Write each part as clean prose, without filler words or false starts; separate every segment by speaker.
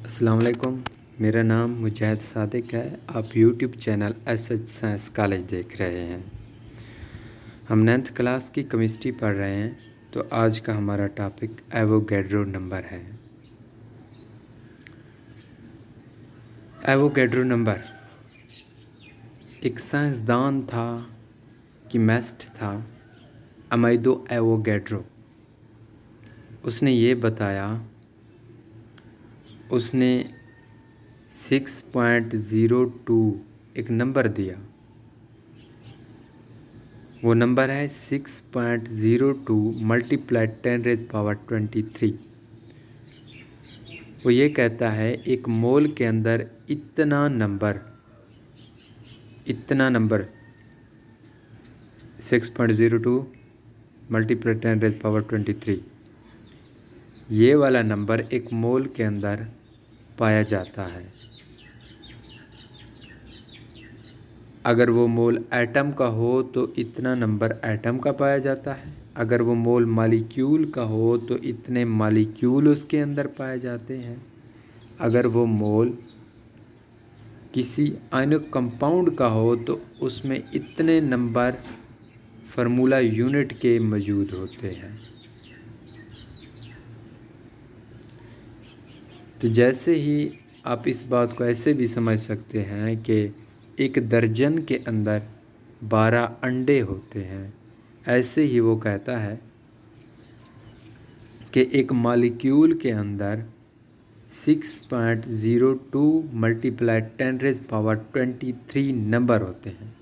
Speaker 1: अस्सलाम वालेकुम। मेरा नाम मुजाहिद सादिक है। आप YouTube channel SH science college देख रहे हैं। हम 9th क्लास की केमिस्ट्री पढ़ रहे हैं। तो आज का हमारा टॉपिक एवोगैड्रो नंबर है। एवोगैड्रो नंबर एक साइंसदान था, केमिस्ट था, अमाइदो एवोगैड्रो। उसने ये बताया, उसने 6.02 एक नंबर दिया। वो नंबर है 6.02 मल्टीप्लाई 10⁻23। वो ये कहता है एक मोल के अंदर इतना नंबर 6.02 मल्टीप्लाई 10⁻23, ये वाला नंबर एक मोल के अंदर पाया जाता है। अगर वो मोल एटम का हो तो इतना नंबर एटम का पाया जाता है। अगर वो मोल मॉलिक्यूल का हो तो इतने मॉलिक्यूल उसके अंदर पाए जाते हैं। अगर वो मोल किसी आयनिक कंपाउंड का हो तो उसमें इतने नंबर फार्मूला यूनिट के मौजूद होते हैं। तो जैसे ही आप इस बात को ऐसे भी समझ सकते हैं कि एक दर्जन के अंदर 12 अंडे होते हैं, ऐसे ही वो कहता है कि एक मॉलिक्यूल के अंदर 6.02 मल्टीप्लाई 10⁻23 नंबर होते हैं।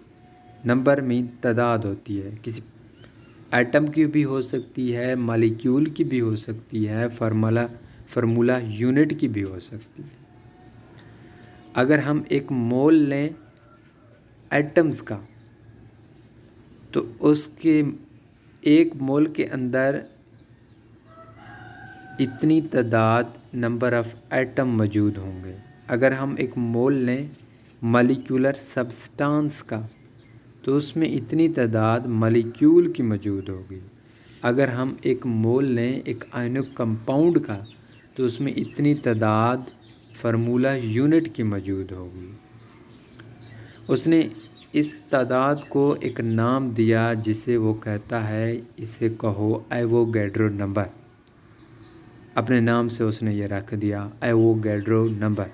Speaker 1: नंबर मीन तादाद होती है, किसी एटम की भी हो सकती है, मॉलिक्यूल की भी हो सकती है, फार्मूला यूनिट की भी हो सकती है। अगर हम एक मोल लें एटम्स का तो उसके एक मोल के अंदर इतनी तादाद नंबर ऑफ़ एटम मौजूद होंगे। अगर हम एक मोल लें मॉलिक्यूलर सब्सटेंस का तो उसमें इतनी तादाद मॉलिक्यूल की मौजूद होगी। अगर हम एक मोल लें एक आयनिक कंपाउंड का तो उसमें इतनी तादाद फार्मूला यूनिट की मौजूद होगी। उसने इस तादाद को एक नाम दिया जिसे वो कहता है, इसे कहो एवोगैड्रो नंबर। अपने नाम से उसने ये रख दिया एवोगैड्रो नंबर।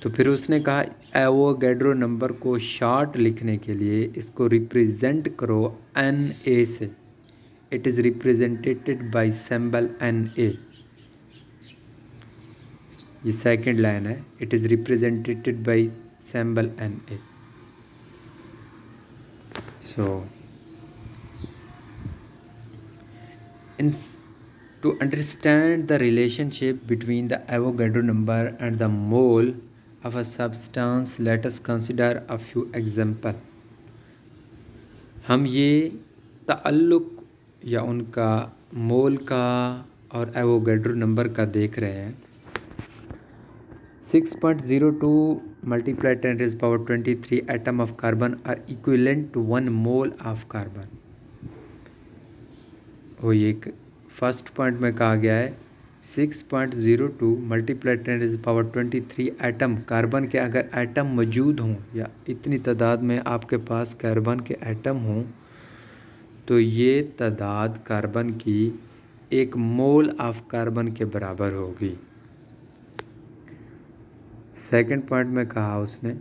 Speaker 1: तो फिर उसने कहा एवोगैड्रो नंबर को शॉर्ट लिखने के लिए इसको रिप्रेजेंट करो Na से। It is represented by symbol Na। ये सेकंड लाइन है, it is represented by symbol Na। So, to understand the relationship between the Avogadro number and the mole of a substance, let us consider a few examples. हम ये ताल्लुक या उनका मोल का और Avogadro number का देख रहे हैं। 6.02 multiplied 10⁻23 atom of carbon are equivalent to 1 mole of carbon. वो एक फर्स्ट पॉइंट में कहा गया है 6.02 मल्टीप्लाई 10⁻23 एटम कार्बन के अगर एटम मौजूद हों या इतनी तादाद में आपके पास कार्बन के एटम हों तो ये तादाद कार्बन की एक मोल ऑफ कार्बन के बराबर होगी। सेकंड पॉइंट में कहा उसने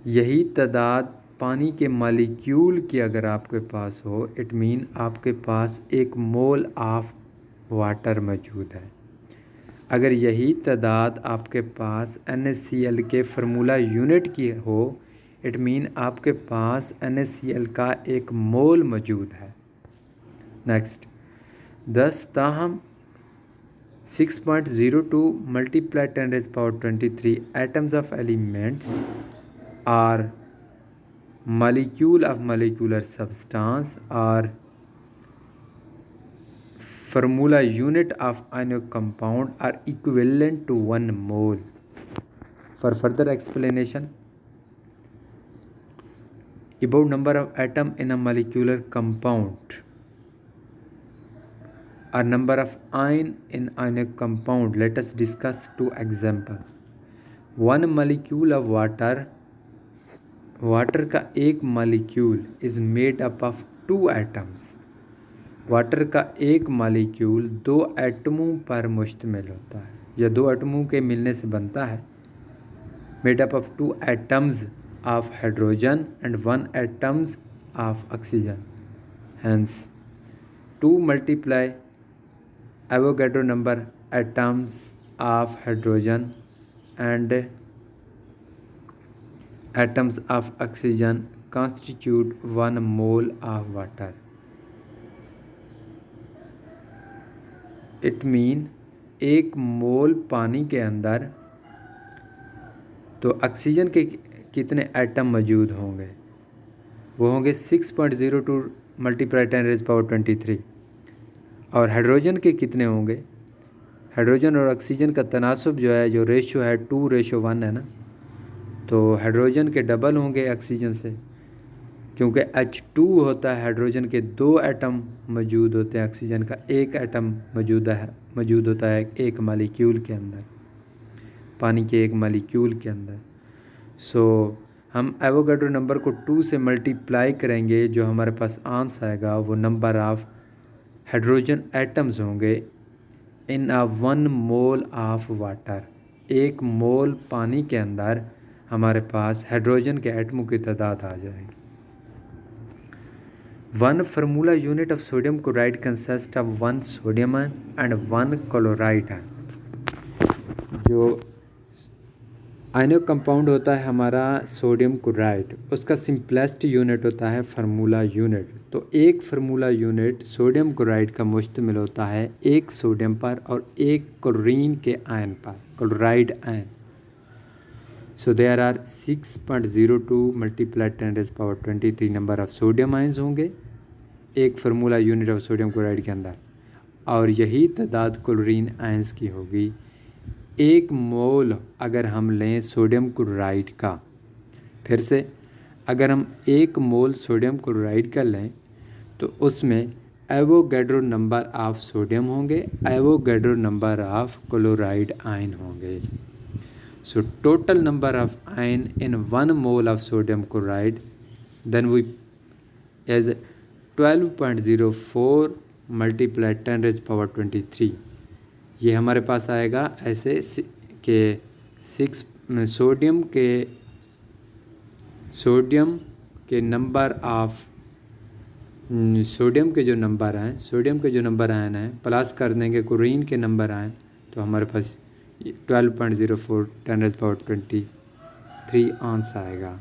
Speaker 1: यही तादाद पानी के मॉलिक्यूल की अगर आपके पास हो, इट मीन आपके पास एक मोल ऑफ वाटर मौजूद है। अगर यही तादाद आपके पास NaCl के फार्मूला यूनिट की हो, इट मीन आपके पास NaCl का एक मोल मौजूद है। नेक्स्ट, दस ताहम 6.02 multiply 10⁻23 atoms of elements are molecule of molecular substance or formula unit of ionic compound are equivalent to 1 mole. For further explanation, about number of atom in a molecular compound, और number of ion in ionic compound. Let us discuss two example. One molecule of water का एक molecule is made up of 2 atoms. Water का एक molecule 2 एटमों पर मुश्तमिल होता है या 2 एटमों के मिलने से बनता है. Made up of 2 atoms of hydrogen and 1 atoms of oxygen. Hence 2 multiply Avogadro number atoms of hydrogen and atoms of oxygen constitute 1 mole of water. It mean 1 मोल पानी के अंदर तो ऑक्सीजन के कितने एटम मौजूद होंगे? वो होंगे 6.02 मल्टीप्लाई 10⁻23. और हाइड्रोजन के कितने होंगे? हाइड्रोजन और ऑक्सीजन का तनासब जो है, जो रेशो है 2:1 है ना, तो हाइड्रोजन के डबल होंगे ऑक्सीजन से, क्योंकि H2 होता है, हाइड्रोजन के 2 एटम मौजूद होते हैं, ऑक्सीजन का 1 एटम मौजूद होता है एक मॉलिक्यूल के अंदर, पानी के एक मॉलिक्यूल के अंदर. सो हम एवोगाड्रो नंबर को 2 से मल्टीप्लाई करेंगे, जो हमारे पास आंसर आएगा वो नंबर ऑफ हाइड्रोजन एटम्स होंगे इन 1 मोल ऑफ वाटर. 1 मोल पानी के अंदर हमारे पास हाइड्रोजन के एटमों की तादाद आ जाएगी. 1 formula unit of sodium chloride consist of 1 sodium ion and 1 chloride ion. जो आयनिक कंपाउंड होता है हमारा सोडियम क्लोराइड, उसका सिंपलेस्ट यूनिट होता है फार्मूला यूनिट. तो एक फार्मूला यूनिट सोडियम क्लोराइड का मुश्तमिल होता है 1 सोडियम पर और 1 क्लोरीन के आयन पर, chloride ion. So there are 6.02 multiply 10⁻23 number of sodium ions होंगे एक formula unit of sodium chloride के अंदर, और यही तादाद क्लोरीन आयन्स की होगी. 1 मोल अगर हम लें सोडियम क्लोराइड का, फिर से अगर हम 1 मोल सोडियम क्लोराइड का लें तो उसमें एवोगैड्रो नंबर ऑफ सोडियम होंगे, Avogadro number of chloride ion होंगे. So total number of ion in 1 mole of sodium chloride then we as 12.04 multiply 10⁻23. ये हमारे पास आएगा ऐसे कि 6 सोडियम के नंबर ऑफ सोडियम के जो नंबर आयन हैं प्लस कर देंगे क्लोरीन के नंबर आयन, तो हमारे पास 12.04 10⁻23 आंसर आएगा.